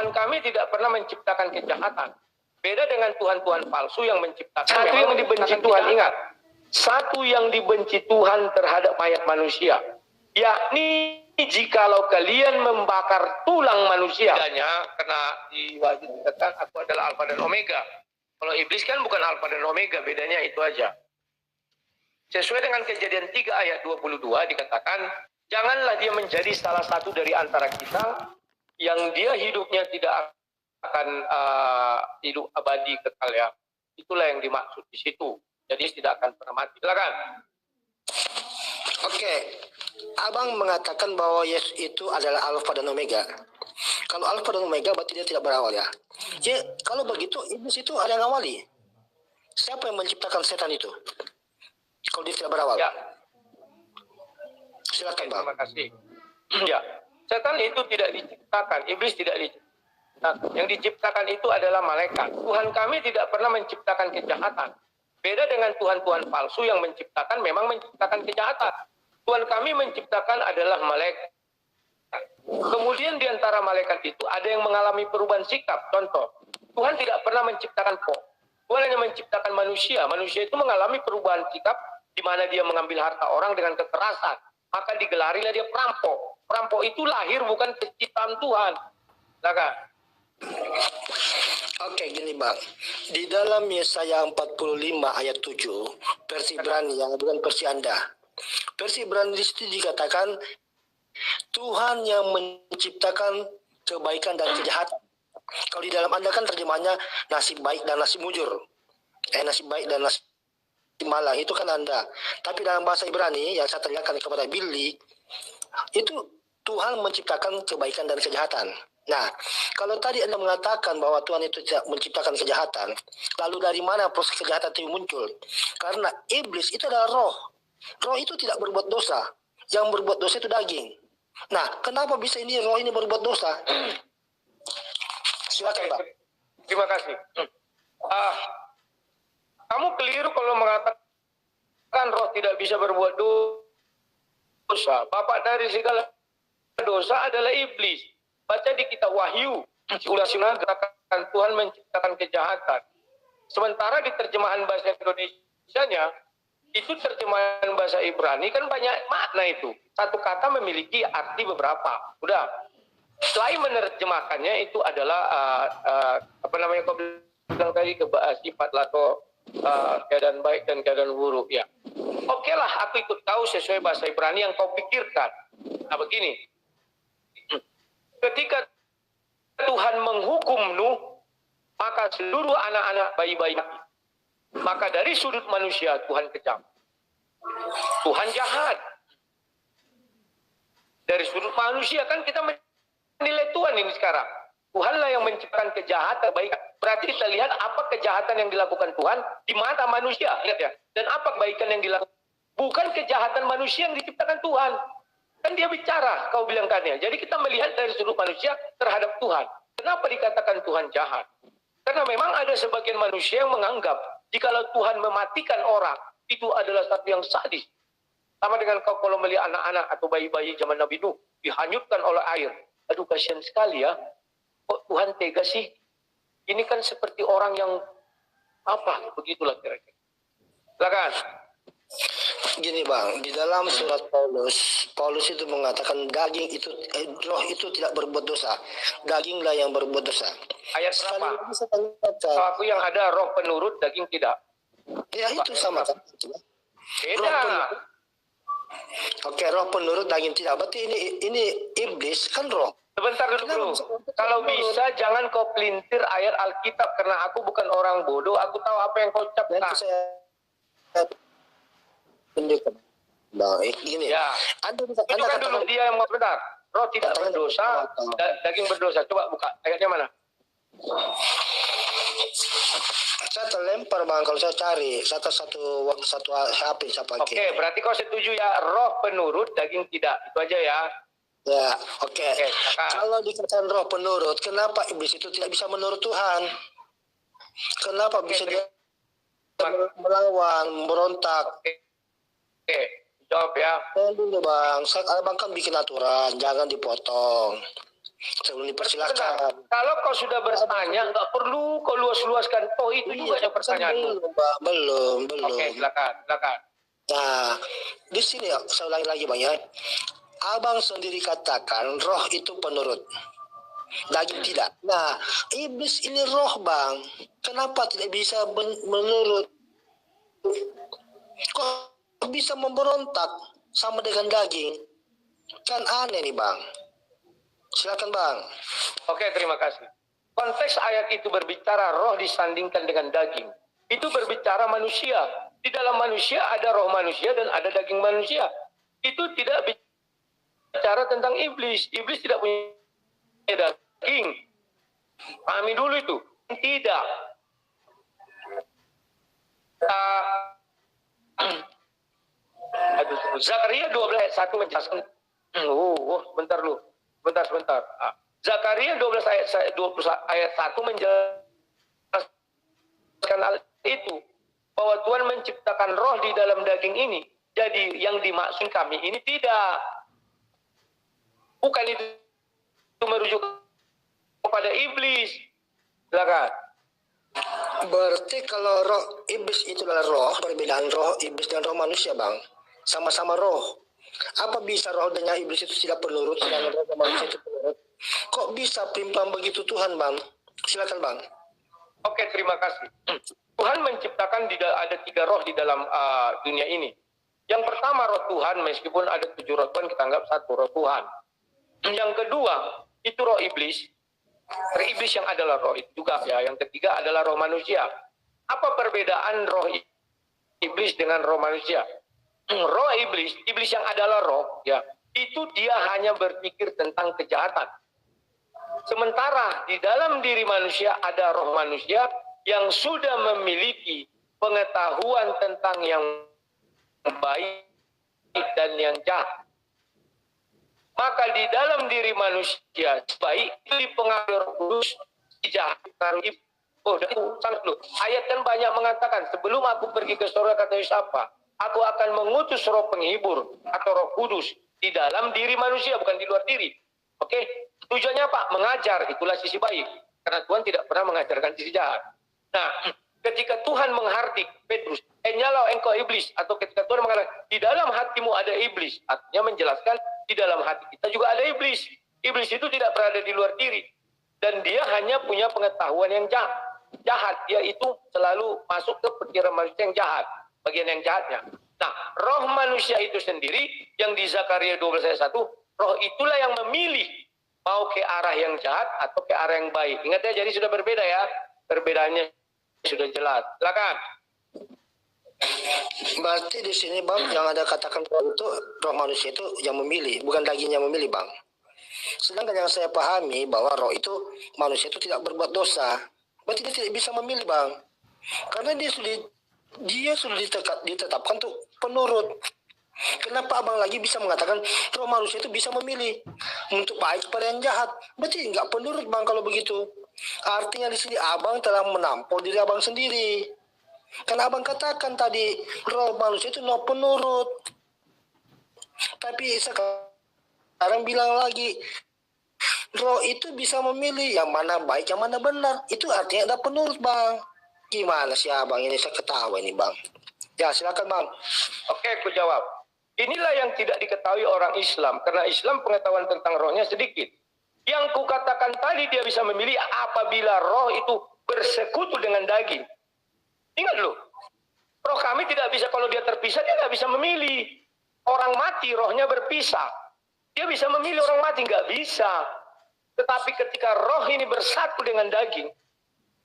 Tuhan kami tidak pernah menciptakan kejahatan. Beda dengan Tuhan-Tuhan palsu yang menciptakan. Satu yang dibenci Tuhan, ingat. Satu yang dibenci Tuhan terhadap mayat manusia, yakni jikalau kalian membakar tulang manusia. Karena di wahyu dikatakan aku adalah Alfa dan Omega. Kalau iblis kan bukan Alfa dan Omega, bedanya itu aja. Sesuai dengan Kejadian 3 ayat 22 dikatakan, janganlah dia menjadi salah satu dari antara kita yang dia hidupnya tidak akan hidup abadi kekal ya. Itulah yang dimaksud di situ. Jadi tidak akan pernah mati. Silakan. Oke, Abang mengatakan bahwa Yesus itu adalah Alfa dan Omega. Kalau Alfa dan Omega berarti dia tidak berawal ya. Jadi kalau begitu iblis itu ada yang awali. Siapa yang menciptakan setan itu? Kalau dia tidak berawal. Ya. Silakan Bang. Terima kasih. Ya, setan itu tidak diciptakan, iblis tidak diciptakan. Yang diciptakan itu adalah malaikat. Tuhan kami tidak pernah menciptakan kejahatan. Beda dengan Tuhan-Tuhan palsu yang menciptakan, memang menciptakan kejahatan. Tuhan kami menciptakan adalah malaikat. Kemudian di antara malaikat itu ada yang mengalami perubahan sikap. Contoh, Tuhan tidak pernah menciptakan Tuhan hanya menciptakan manusia. Manusia itu mengalami perubahan sikap di mana dia mengambil harta orang dengan kekerasan. Maka digelarilah dia perampok. Perampok itu lahir bukan ciptaan Tuhan. Silakan. Oke, gini Bang. Di dalam Yesaya 45 ayat 7, versi Ibrani yang bukan versi Anda. Versi Ibrani di situ dikatakan Tuhan yang menciptakan kebaikan dan kejahatan. Kalau di dalam Anda kan terjemahnya nasib baik dan nasib mujur. Nasib baik dan nasib malang itu kan Anda. Tapi dalam bahasa Ibrani yang saya tanyakan kepada Billy, itu Tuhan menciptakan kebaikan dan kejahatan. Nah, kalau tadi Anda mengatakan bahwa Tuhan itu tidak menciptakan kejahatan, lalu dari mana proses kejahatan itu muncul? Karena iblis itu adalah roh. Roh itu tidak berbuat dosa. Yang berbuat dosa itu daging. Nah, kenapa bisa ini roh ini berbuat dosa? Silakan, Pak. Terima kasih. Kamu keliru kalau mengatakan roh tidak bisa berbuat dosa. Bapak dari segala dosa adalah iblis. Baca di kitab Wahyu, ulas-ulas katakan Tuhan menciptakan kejahatan. Sementara di terjemahan bahasa Indonesianya, itu terjemahan bahasa Ibrani kan banyak makna itu. Satu kata memiliki arti beberapa. Udah. Selain menerjemahkannya itu adalah apa namanya kau bilang tadi sifat atau keadaan baik dan keadaan buruk ya. Oke lah, aku ikut tahu sesuai bahasa Ibrani yang kau pikirkan. Nah begini, ketika Tuhan menghukum Nuh, maka seluruh anak-anak bayi-bayi mati. Maka dari sudut manusia Tuhan kejam, Tuhan jahat. Dari sudut manusia kan kita menilai Tuhan ini sekarang. Tuhanlah yang menciptakan kejahatan baik. Berarti kita lihat apa kejahatan yang dilakukan Tuhan di mata manusia, lihat ya. Dan apa kebaikan yang dilakukan. Bukan kejahatan manusia yang diciptakan Tuhan. Kan dia bicara, kau bilangkannya. Jadi kita melihat dari sudut manusia terhadap Tuhan. Kenapa dikatakan Tuhan jahat? Karena memang ada sebagian manusia yang menganggap jikalau Tuhan mematikan orang, itu adalah satu yang sadis. Sama dengan kau kalau melihat anak-anak atau bayi-bayi zaman Nabi Nuh dihanyutkan oleh air. Aduh kasihan sekali ya. Kok Tuhan tega sih? Ini kan seperti orang yang apa? Begitulah kira-kira. Silakan. Gini Bang, di dalam surat Paulus itu mengatakan daging itu, roh itu tidak berbuat dosa. Daginglah yang berbuat dosa. Ayat berapa? Kalau aku yang ada roh penurut, daging tidak. Ya itu sama kan? Beda. Oke, roh penurut daging tidak. Berarti ini iblis kan roh. Sebentar dulu bro. Kalau bisa jangan kau pelintir ayat Alkitab karena aku bukan orang bodoh. Aku tahu apa yang kau ucapkan. Nanti saya tunjukkan. Baik, gini. Ya. Anda tunjukkan dulu dia yang mau benar. Roh tidak berdosa, daging berdosa. Coba buka ayatnya mana? Saya terlempar Bang kalau saya cari satu HP saya pakai. Oke, berarti kau setuju ya roh penurut, daging tidak. Itu aja ya. Ya, oke. Kalau dikatakan roh penurut, kenapa iblis itu tidak bisa menurut Tuhan? Kenapa bisa dia melawan, memberontak? Oke, jawab ya. Dulu Bang, Abang kan bikin aturan, jangan dipotong. Sebelum dipersilakan. Kalau kau sudah bertanya, nggak perlu kau luas-luaskan. Oh, itu juga ya pertanyaanmu. Belum, Bang. Belum. Oke, silakan. Nah, di sini saya ulangi lagi, Bang ya. Abang sendiri katakan roh itu penurut, daging tidak. Nah, iblis ini roh, Bang. Kenapa tidak bisa menurut? Kok bisa memberontak sama dengan daging? Kan aneh nih, Bang. Silakan, Bang. Oke, terima kasih. Konteks ayat itu berbicara roh disandingkan dengan daging. Itu berbicara manusia. Di dalam manusia ada roh manusia dan ada daging manusia. Itu tidak bicara tentang iblis. Iblis tidak punya daging. Pahami dulu itu. Tidak. Zakaria 12 ayat 1 menjelaskan. Bentar lu. Sebentar. Zakaria 12 ayat 1 menjelaskan hal itu. Bahwa Tuhan menciptakan roh di dalam daging ini. Jadi yang dimaksud kami ini tidak. Bukan itu merujuk kepada iblis. Silakan. Berarti kalau roh iblis itu adalah roh, perbedaan roh iblis dan roh manusia, Bang. Sama-sama roh. Apa bisa roh dengan iblis itu tidak penurut, sedangkan roh manusia itu penurut? Kok bisa primbang begitu Tuhan, Bang? Silakan, Bang. Oke, terima kasih. Tuhan menciptakan ada 3 roh di dalam dunia ini. Yang pertama roh Tuhan, meskipun ada 7 roh Tuhan, kita anggap 1 roh Tuhan. Yang kedua, itu roh iblis. Roh iblis yang adalah roh itu juga ya. Yang ketiga adalah roh manusia. Apa perbedaan roh iblis dengan roh manusia? Roh iblis yang adalah roh ya, itu dia hanya berpikir tentang kejahatan. Sementara di dalam diri manusia ada roh manusia yang sudah memiliki pengetahuan tentang yang baik dan yang jahat. Maka di dalam diri manusia baik itu dipengaruhi Roh Kudus, jahat dipengaruhi. Sangat dulu. Ayat kan banyak mengatakan sebelum aku pergi ke surga kata Yesus apa? Aku akan mengutus roh penghibur atau roh kudus di dalam diri manusia, bukan di luar diri. Oke? Tujuannya apa? Mengajar, itulah sisi baik. Karena Tuhan tidak pernah mengajarkan sisi jahat. Nah, ketika Tuhan menghardik Petrus, nyalau engkau iblis, atau ketika Tuhan mengatakan, di dalam hatimu ada iblis, artinya menjelaskan, di dalam hati kita juga ada iblis. Iblis itu tidak berada di luar diri. Dan dia hanya punya pengetahuan yang jahat. Dia itu selalu masuk ke pikiran manusia yang jahat. Bagian yang jahatnya. Nah, roh manusia itu sendiri yang di Zakaria 12 ayat 1, roh itulah yang memilih mau ke arah yang jahat atau ke arah yang baik. Ingat ya, jadi sudah berbeda ya. Perbedaannya sudah jelas. Silakan. Berarti di sini, Bang, yang ada katakan itu roh manusia itu yang memilih, bukan dagingnya memilih, Bang. Sedangkan yang saya pahami bahwa roh itu manusia itu tidak berbuat dosa. Berarti dia tidak bisa memilih, Bang. Karena dia sudah ditetapkan tuh penurut. Kenapa Abang lagi bisa mengatakan roh manusia itu bisa memilih untuk baik pada yang jahat? Berarti nggak penurut, Bang, kalau begitu. Artinya di sini Abang telah menampol diri Abang sendiri. Karena Abang katakan tadi roh manusia itu no penurut. Tapi sekarang bilang lagi roh itu bisa memilih yang mana baik, yang mana benar. Itu artinya ada penurut, Bang. Gimana sih Abang ini? Saya ketawa ini, Bang. Ya, silakan, Bang. Oke, aku jawab. Inilah yang tidak diketahui orang Islam. Karena Islam pengetahuan tentang rohnya sedikit. Yang kukatakan tadi dia bisa memilih apabila roh itu bersekutu dengan daging. Ingat loh, roh kami tidak bisa, kalau dia terpisah, dia nggak bisa memilih. Orang mati, rohnya berpisah. Dia bisa memilih orang mati, nggak bisa. Tetapi ketika roh ini bersatu dengan daging,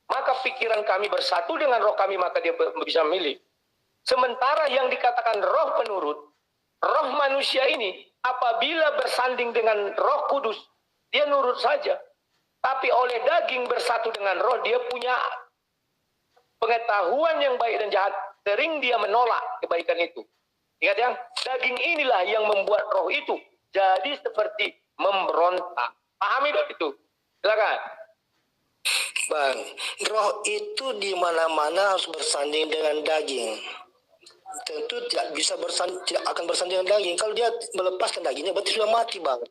maka pikiran kami bersatu dengan roh kami, maka dia bisa memilih. Sementara yang dikatakan roh penurut, roh manusia ini apabila bersanding dengan roh kudus, dia nurut saja. Tapi oleh daging bersatu dengan roh, dia punya pengetahuan yang baik dan jahat. Sering dia menolak kebaikan itu. Ingat ya, daging inilah yang membuat roh itu jadi seperti memberontak. Pahami itu? Silakan. Bang, roh itu di mana-mana harus bersanding dengan daging. Tentu tidak akan bersanding dengan daging. Kalau dia melepaskan dagingnya, berarti sudah mati, Bang.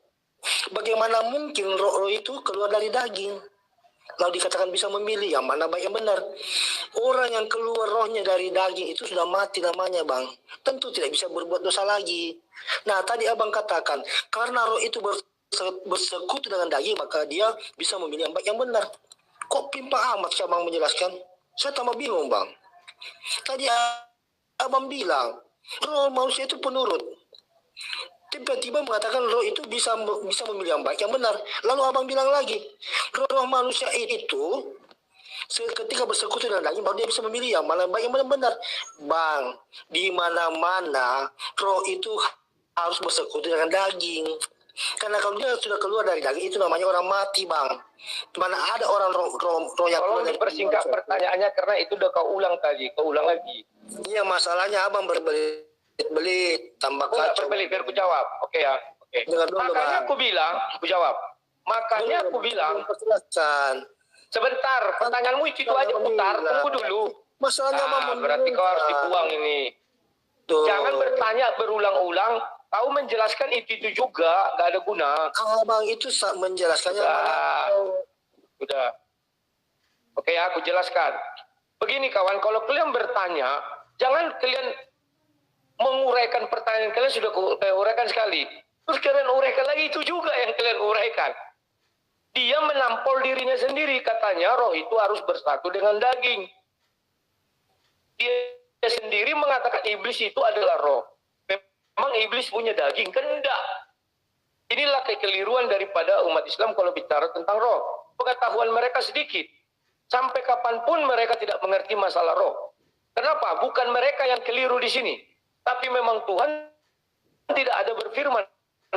Bagaimana mungkin roh itu keluar dari daging? Lalu dikatakan bisa memilih yang mana baik yang benar. Orang yang keluar rohnya dari daging itu sudah mati namanya, Bang. Tentu tidak bisa berbuat dosa lagi. Nah, tadi Abang katakan, karena roh itu bersekutu dengan daging, maka dia bisa memilih yang baik yang benar. Kok pimpang amat sih Abang menjelaskan? Saya tambah bingung, Bang. Tadi Abang bilang, roh manusia itu penurut. Tiba-tiba mengatakan roh itu bisa memilih yang baik yang benar. Lalu Abang bilang lagi, roh manusia itu ketika bersekutu dengan daging baru dia bisa memilih yang mana baik yang mana benar. Bang, di mana-mana roh itu harus bersekutu dengan daging. Karena kalau dia sudah keluar dari daging itu namanya orang mati, Bang. Mana ada orang roh yang tolong dipersingkat pertanyaannya karena itu udah kau ulang tadi, kau ulang lagi. Iya, masalahnya Abang berbelit-belit, tambah Aku nggak berbelit, biar aku jawab. Oke ya, oke. Makanya aku bilang, aku jawab. Makanya aku bilang, sebentar, pertanyaanmu itu aja putar, tunggu dulu. Masalahnya berarti kau harus dibuang ini. Tuh. Jangan bertanya berulang-ulang, kau menjelaskan itu juga, nggak ada guna. Abang itu menjelaskannya. Udah. Oke ya, aku jelaskan. Begini kawan, kalau kalian bertanya, jangan kalian menguraikan pertanyaan kalian sudah uraikan sekali. Terus kalian uraikan lagi itu juga yang kalian uraikan. Dia menampol dirinya sendiri, katanya roh itu harus bersatu dengan daging. Dia sendiri mengatakan iblis itu adalah roh. Memang iblis punya daging? Kan enggak. Inilah kekeliruan daripada umat Islam kalau bicara tentang roh. Pengetahuan mereka sedikit. Sampai kapanpun mereka tidak mengerti masalah roh. Kenapa? Bukan mereka yang keliru di sini. Tapi memang Tuhan tidak ada berfirman.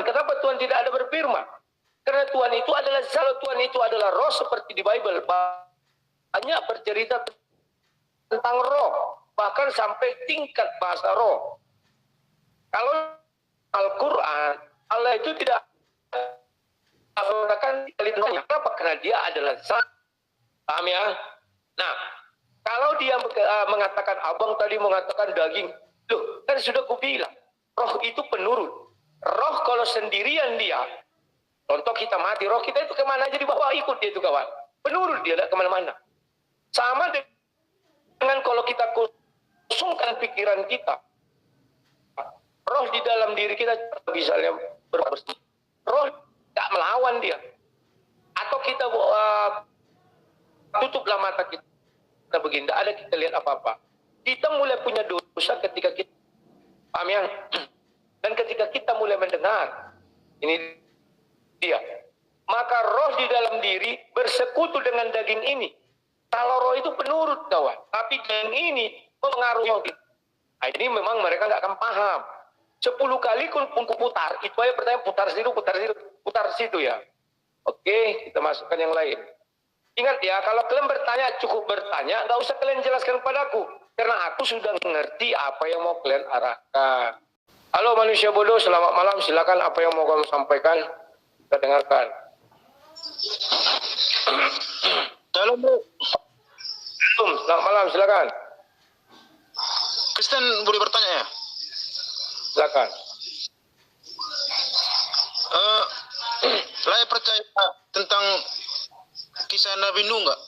Kenapa Tuhan tidak ada berfirman? Karena Tuhan itu adalah zat, Tuhan itu adalah roh seperti di Bible. Banyak bercerita tentang roh. Bahkan sampai tingkat bahasa roh. Kalau Al-Quran, Allah itu tidak mengatakan kalimatnya. Kenapa? Karena dia adalah zat. Paham ya? Nah, kalau dia mengatakan, abang tadi mengatakan daging, loh, kan sudah kubilang, roh itu penurut. Roh kalau sendirian dia, contoh kita mati, roh kita itu kemana aja dibawa ikut dia itu kawan. Penurut dia, tidak kemana-mana. Sama dengan kalau kita kosongkan pikiran kita, roh di dalam diri kita misalnya bersih. Roh tak melawan dia. Atau kita tutuplah mata kita begini, tidak ada kita lihat apa-apa. Kita mulai punya dosa ketika kita, paham ya? Dan ketika kita mulai mendengar, ini dia. Maka roh di dalam diri bersekutu dengan daging ini. Kalau roh itu penurut kawan, tapi daging ini mempengaruhi. Nah, ini memang mereka nggak akan paham. 10 kali pun putar, itu aja pertanyaan putar situ ya. Oke, kita masukkan yang lain. Ingat ya, kalau kalian bertanya, cukup bertanya, nggak usah kalian jelaskan padaku. Karena aku sudah mengerti apa yang mau kalian arahkan. Halo manusia bodoh, selamat malam. Silakan apa yang mau kamu sampaikan. Kita dengarkan. Halo bro. Selamat malam, silakan. Kristen boleh bertanya ya? Silakan. Saya percaya tentang kisah Nabi Nuh nggak?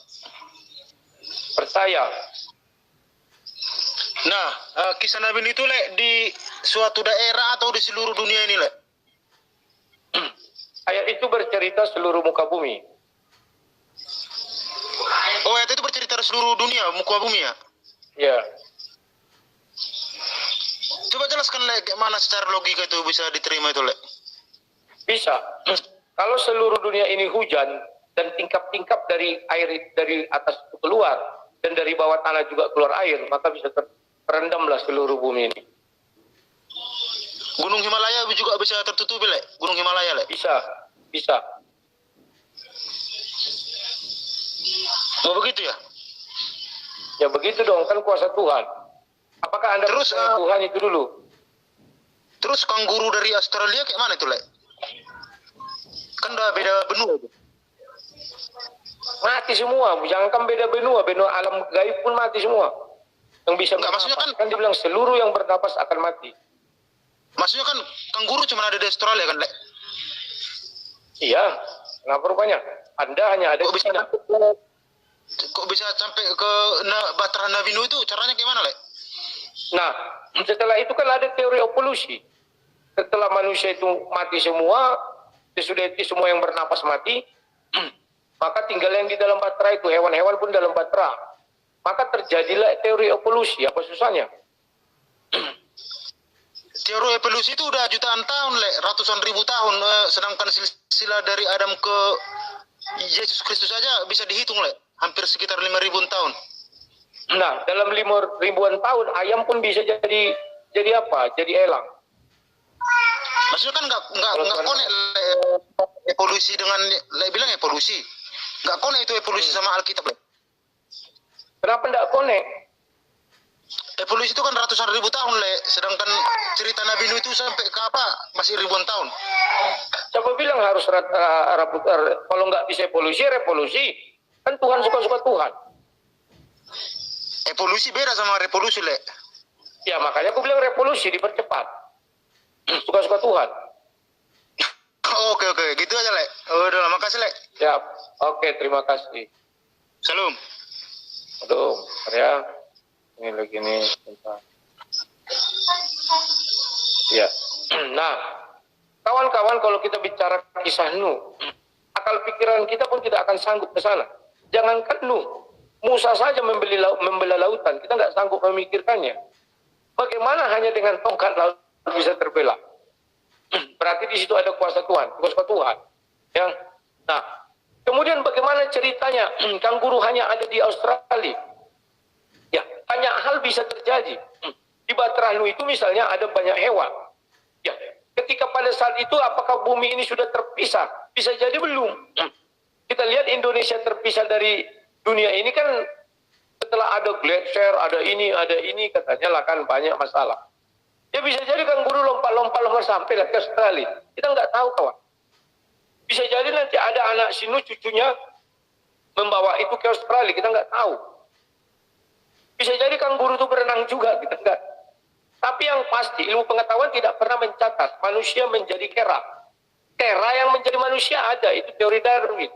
Percaya. Nah, kisah Nabi Nuh itu di suatu daerah atau di seluruh dunia ini Ayat itu bercerita seluruh muka bumi. Oh, ayat itu bercerita di seluruh dunia, muka bumi ya? Ya. Coba jelaskan mana secara logika itu bisa diterima itu Bisa. Kalau seluruh dunia ini hujan dan tingkap-tingkap dari air dari atas itu keluar dan dari bawah tanah juga keluar air, maka bisa terendamlah seluruh bumi ini. Gunung Himalaya juga bisa tertutupi Gunung Himalaya Bisa. Oh begitu ya? Ya begitu dong, kan kuasa Tuhan. Apakah Anda percaya Tuhan itu dulu? Terus kanguru dari Australia kayak mana itu Kan udah beda benua itu. Mati semua, jangankan beda benua alam gaib pun mati semua. Yang bisa enggak, maksudnya kan dibilang seluruh yang bernapas akan mati. Maksudnya kan kanguru cuma ada di Australia kan Iya, kenapa rupanya? Anda hanya ada Kok di bisa Cina. kok bisa sampai ke Bahtera Nabi Nuh itu caranya gimana, Le? Nah, setelah itu kan ada teori evolusi. Setelah manusia itu mati semua, sesudah itu semua yang bernapas mati, maka tinggal yang di dalam Bahtera itu, hewan-hewan pun dalam Bahtera. Maka terjadilah teori evolusi. Apa susahnya? Teori evolusi itu udah jutaan tahun, Le, ratusan ribu tahun. Sedangkan silsilah dari Adam ke Yesus Kristus saja bisa dihitung, Le, hampir sekitar 5.000 tahun. Nah, dalam 5.000-an tahun, ayam pun bisa jadi apa? Jadi elang. Maksudnya kan nggak konek, Le, evolusi dengan Le bilang evolusi. Nggak konek itu evolusi sama Alkitab, Le. Kenapa tidak konek? Evolusi itu kan ratusan ribu tahun, Le. Sedangkan cerita Nabi Nuh itu sampai ke apa? Masih ribuan tahun. Siapa bilang harus kalau nggak bisa evolusi, revolusi? Kan Tuhan suka-suka Tuhan. Evolusi beda sama revolusi, Le. Ya makanya aku bilang revolusi dipercepat. Suka-suka Tuhan. Oke, gitu aja, Le. Udah, makasih, Le. Ya, oke, terima kasih. Salam. Aduh, ya. Ini lagi nih. Bentar. Ya. Nah, kawan-kawan, kalau kita bicara kisah Nuh, akal pikiran kita pun tidak akan sanggup ke sana. Jangankan Nuh, Musa saja membela lautan, kita nggak sanggup memikirkannya. Bagaimana hanya dengan tongkat laut bisa terbela? Berarti di situ ada kuasa Tuhan, kuasa Tuhan. Ya. Nah, kemudian bagaimana ceritanya? Kanguru hanya ada di Australia. Ya, banyak hal bisa terjadi. Di Bahtera Nuh itu misalnya ada banyak hewan. Ya, ketika pada saat itu apakah bumi ini sudah terpisah? Bisa jadi belum. Kita lihat Indonesia terpisah dari dunia ini kan setelah ada gletser, ada ini katanya lah kan banyak masalah. Ya bisa jadi kanguru lompat sampai ke Australia. Kita nggak tahu kawan. Bisa jadi nanti ada anak sinu cucunya membawa itu ke Australia, kita nggak tahu. Bisa jadi kanguru itu berenang juga, kita nggak. Tapi yang pasti ilmu pengetahuan tidak pernah mencatat manusia menjadi kera. Kera yang menjadi manusia ada, itu teori Darwin.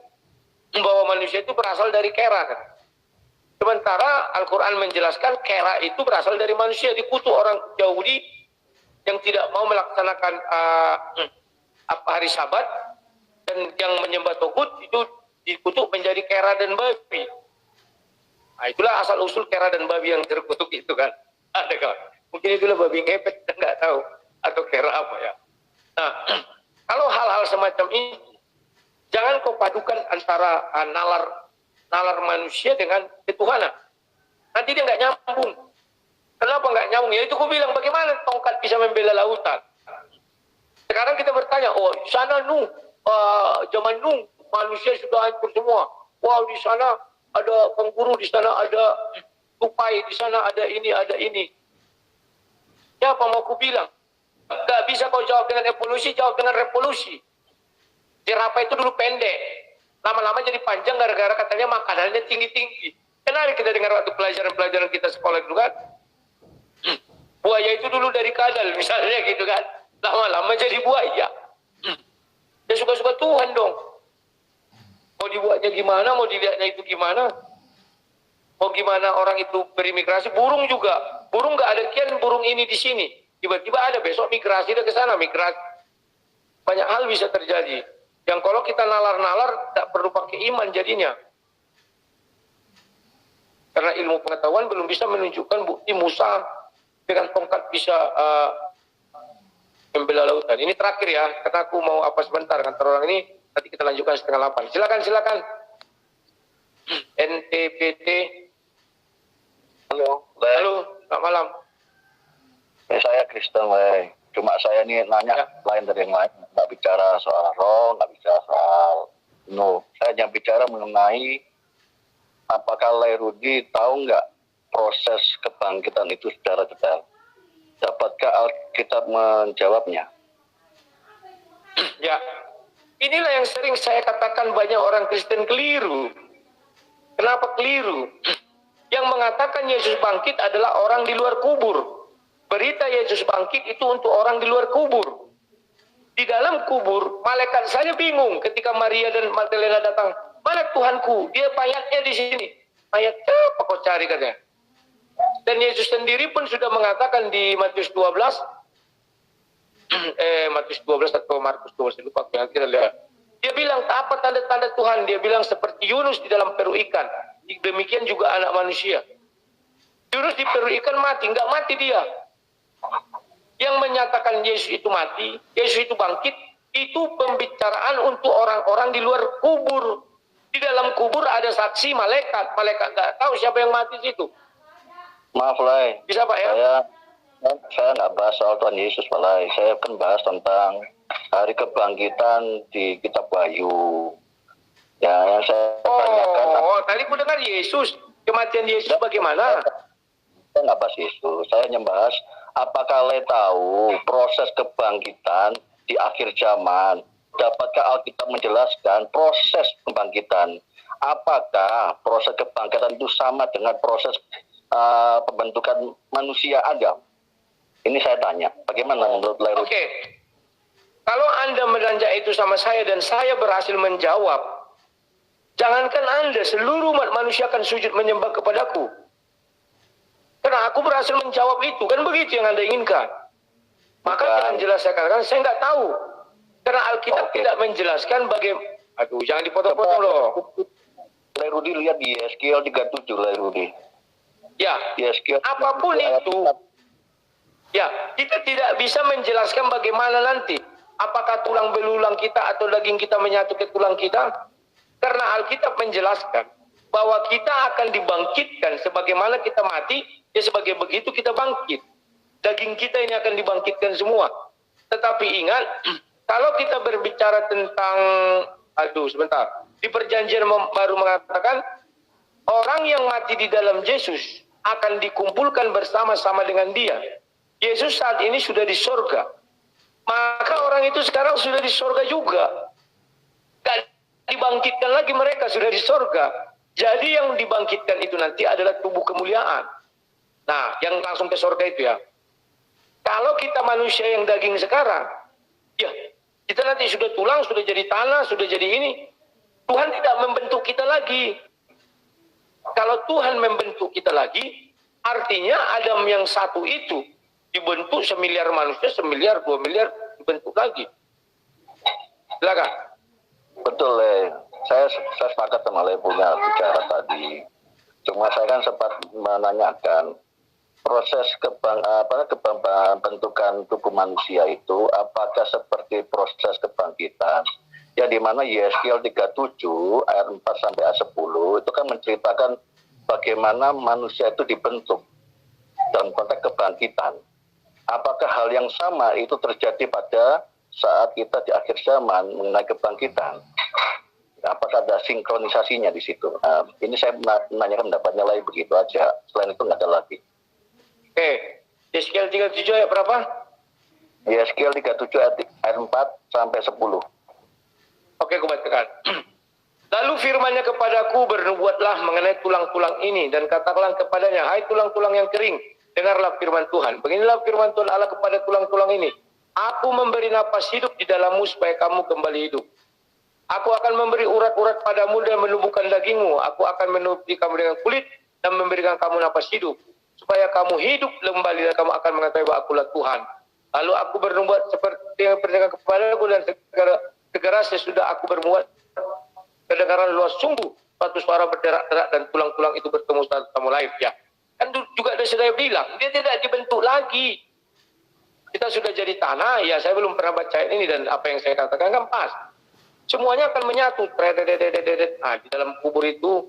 Bahwa manusia itu berasal dari kera kan. Sementara Al-Quran menjelaskan kera itu berasal dari manusia, dikutuk orang Yahudi yang tidak mau melaksanakan hari Sabat dan yang menyembah Togut itu dikutuk menjadi kera dan babi. Nah, itulah asal usul kera dan babi yang terkutuk itu kan. Ada kawan. Mungkin itulah babi ngepet, kita nggak tahu atau kera apa ya. Nah, kalau hal-hal semacam ini, jangan kau padukan antara nalar manusia dengan ketuhanan. Nanti dia nggak nyambung. Kenapa nggak nyambung? Ya itu aku bilang, bagaimana tongkat bisa membela lautan? Sekarang kita bertanya, oh di sana Nuh, zaman Nuh manusia sudah hancur semua. Wow, di sana ada kanguru, di sana ada tupai, di sana ada ini. Siapa mau aku bilang? Nggak bisa kau jawab dengan evolusi, jawab dengan revolusi. Jerapah itu dulu pendek, lama-lama jadi panjang gara-gara katanya makanannya tinggi-tinggi. Kenapa kita dengar waktu pelajaran kita sekolah dulu kan? Buaya itu dulu dari kadal misalnya gitu kan. Lama-lama jadi buaya. Ya suka-suka Tuhan dong. Mau dibuatnya gimana, mau dilihatnya itu gimana. Mau gimana orang itu berimigrasi, burung juga. Burung nggak ada kian burung ini di sini. Tiba-tiba ada besok migrasi dia ke sana, migrasi. Banyak hal bisa terjadi. Yang kalau kita nalar-nalar tak perlu pakai iman jadinya. Karena ilmu pengetahuan belum bisa menunjukkan bukti Musa dengan tongkat bisa membela lautan. Ini terakhir ya, karena aku mau apa sebentar kantor orang ini, nanti kita lanjutkan 7:30. Silakan. NTPT. Halo, Selamat malam. saya Kristen, cuma saya ini nanya lain dari yang lain, nggak bicara soal roh, nggak bicara soal saya hanya bicara mengenai apakah Rudi tahu nggak proses kebangkitan itu secara detail. Dapatkah Alkitab menjawabnya? Ya, inilah yang sering saya katakan banyak orang Kristen keliru. Kenapa keliru? Yang mengatakan Yesus bangkit adalah orang di luar kubur. Berita Yesus bangkit itu untuk orang di luar kubur. Di dalam kubur, malaikat saja bingung ketika Maria dan Magdalena datang. Mana Tuhanku? Dia mayatnya di sini. Mayat apa kau cari katanya? Dan Yesus sendiri pun sudah mengatakan di Matius 12, Matius 12 atau Markus 12, lupa kita lihat. Dia bilang, apa tanda-tanda Tuhan? Dia bilang seperti Yunus di dalam perut ikan. Demikian juga anak manusia. Yunus di perut ikan mati, enggak mati dia. Yang menyatakan Yesus itu mati, Yesus itu bangkit, itu pembicaraan untuk orang-orang di luar kubur. Di dalam kubur ada saksi malaikat. Malaikat nggak tahu siapa yang mati di situ. Maaf Lai, Bisa Pak ya? saya nggak bahas soal Tuhan Yesus Pak Lai. Saya akan bahas tentang hari kebangkitan di kitab Wahyu. Ya, yang saya tanyakan. Tadi ku dengar Yesus. Kematian Yesus bagaimana? Saya nggak bahas Yesus. Saya hanya bahas apakah Le tahu proses kebangkitan di akhir zaman? Dapatkah Alkitab menjelaskan proses kebangkitan? Apakah proses kebangkitan itu sama dengan proses pembentukan manusia Adam? Ini saya tanya. Bagaimana menurut Le? Oke. Kalau Anda menanyakan itu sama saya dan saya berhasil menjawab, jangankan Anda, seluruh umat manusia akan sujud menyembah kepadaku. Karena aku berhasil menjawab itu, kan begitu yang Anda inginkan. Maka jangan jelas saya katakan, saya nggak tahu. Karena Alkitab tidak menjelaskan bagaimana. Aduh, jangan dipotong-potong loh. Le Rudi lihat di Yeskiel 37, Le Rudi. Ya, Yeskiel apapun itu. Ya, kita tidak bisa menjelaskan bagaimana nanti. Apakah tulang belulang kita atau daging kita menyatu ke tulang kita? Karena Alkitab menjelaskan bahwa kita akan dibangkitkan sebagaimana kita mati, ya sebagai begitu kita bangkit. Daging kita ini akan dibangkitkan semua. Tetapi ingat, kalau kita berbicara tentang, di perjanjian baru mengatakan, orang yang mati di dalam Yesus akan dikumpulkan bersama-sama dengan dia. Yesus saat ini sudah di sorga. Maka orang itu sekarang sudah di sorga juga. Gak dibangkitkan lagi, mereka sudah di sorga. Jadi yang dibangkitkan itu nanti adalah tubuh kemuliaan. Nah, yang langsung ke sorga itu ya. Kalau kita manusia yang daging sekarang, ya kita nanti sudah tulang, sudah jadi tanah, sudah jadi ini. Tuhan tidak membentuk kita lagi. Kalau Tuhan membentuk kita lagi, artinya Adam yang satu itu dibentuk 1 miliar manusia, 1 miliar, 2 miliar dibentuk lagi. Silakan. Betul, Le. Saya sepakat sama Le punya bicara tadi. Cuma saya kan sempat menanyakan proses bentukan tubuh manusia itu apakah seperti proses kebangkitan? Ya, di mana Yeskiel 37 ayat 4 sampai ayat 10 itu kan menceritakan bagaimana manusia itu dibentuk dalam konteks kebangkitan. Apakah hal yang sama itu terjadi pada saat kita di akhir zaman mengenai kebangkitan? Apakah ada sinkronisasinya di situ? Ini saya menanyakan pendapatnya lagi begitu aja. Selain itu nggak ada lagi. Yeskiel 37 ayat berapa? Yeskiel 37 ayat 4 sampai 10. Oke, aku bacakan. Lalu firman-Nya kepadaku, bernubuatlah mengenai tulang-tulang ini dan katakanlah kepadanya, hai tulang-tulang yang kering, dengarlah firman Tuhan. Beginilah firman Tuhan Allah kepada tulang-tulang ini. Aku memberi napas hidup di dalammu supaya kamu kembali hidup. Aku akan memberi urat-urat padamu dan menumbuhkan dagingmu. Aku akan menutupi kamu dengan kulit dan memberikan kamu napas hidup. Supaya kamu hidup kembali dan kamu akan mengetahui bahwa akulah Tuhan. Lalu aku bernubuat seperti yang perintahkan kepadaku dan segera sesudah aku bernubuat kedengaran luas sungguh suatu suara berderak-derak dan tulang-tulang itu bertemu satu sama lain. Ya, kan juga ada saya bilang dia tidak dibentuk lagi. Kita sudah jadi tanah. Ya, saya belum pernah baca ini dan apa yang saya katakan kan pas. Semuanya akan menyatu. Nah, di dalam kubur itu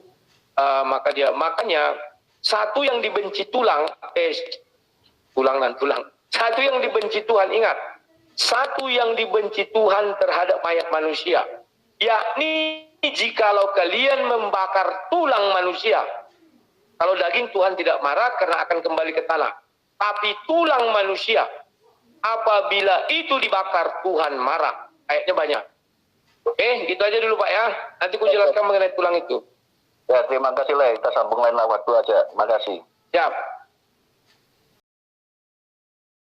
makanya satu yang dibenci tulang. Satu yang dibenci Tuhan, ingat. Satu yang dibenci Tuhan terhadap mayat manusia, yakni jikalau kalian membakar tulang manusia. Kalau daging Tuhan tidak marah karena akan kembali ke tanah. Tapi tulang manusia, apabila itu dibakar Tuhan marah. Ayatnya banyak. Gitu aja dulu Pak ya. Nanti ku jelaskan mengenai tulang itu. Ya, terima kasih Le. Kita sambung lain waktu aja. Terima kasih. Siap.